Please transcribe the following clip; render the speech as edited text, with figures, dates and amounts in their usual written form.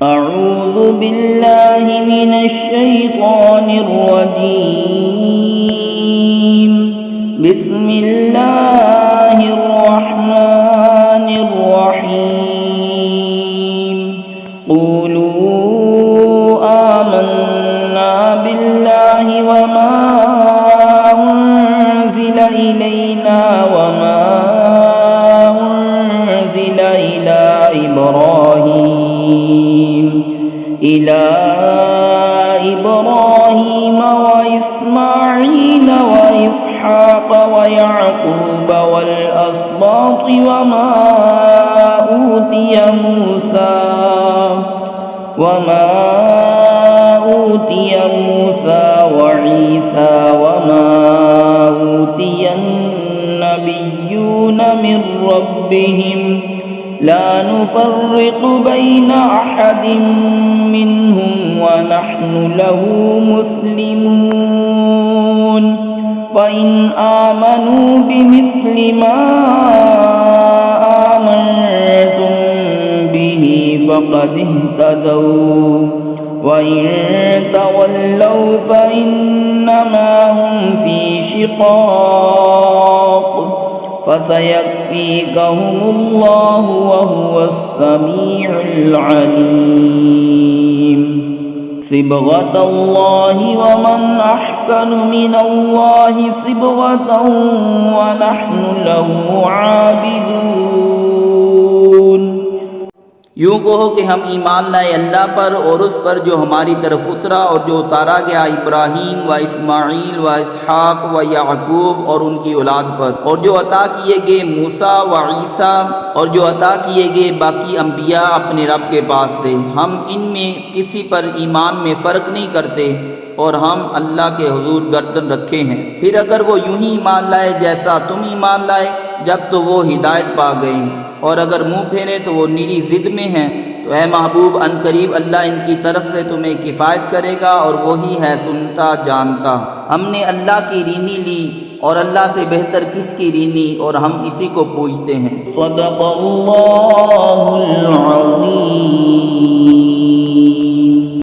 أعوذ بالله من الشيطان الرجيم بسم الله الرحمن الرحيم قولوا آمنا بالله وما أنزل إلينا وما أنزل إلى إبراهيم وإسماعيل وإسحاق ويعقوب والأسباط وما أوتي موسى وعيسى وما أوتي النبيون من ربهم لا نفرق بين أحد منهم ونحن له مسلمون فإن آمنوا بمثل ما آمنتم به فقد اهتدوا وإن تولوا فإنما هم في شقاق فسيكفيكهم الله وهو السميع العليم صبغة الله ومن أحسن من الله صبغة ونحن له عابدون। यूँ कहो कि हम ईमान लाए अल्लाह पर और उस पर जो हमारी तरफ उतरा और जो उतारा गया इब्राहीम व इस्माईल व इसहाक व याकूब और उनकी औलाद पर, और जो अता किए गए मूसा व ईसा और जो अता किए गए बाकी अम्बिया अपने रब के पास से। हम इनमें किसी पर ईमान में फ़र्क नहीं करते और हम अल्लाह के हुजूर गर्दन रखे हैं। फिर अगर वो यूं ही ईमान लाए जैसा तुम ईमान लाए जब तो वो हिदायत पा गए, और अगर मुँह फेरे तो वो निरी ज़िद में हैं। तो ऐ महबूब अनकरीब अल्लाह इनकी तरफ से तुम्हें किफ़ायत करेगा और वही है सुनता जानता। हमने अल्लाह की रीनी ली और अल्लाह से बेहतर किसकी रीनी, और हम इसी को पूजते हैं। सदक़ल्लाहुल अज़ीम।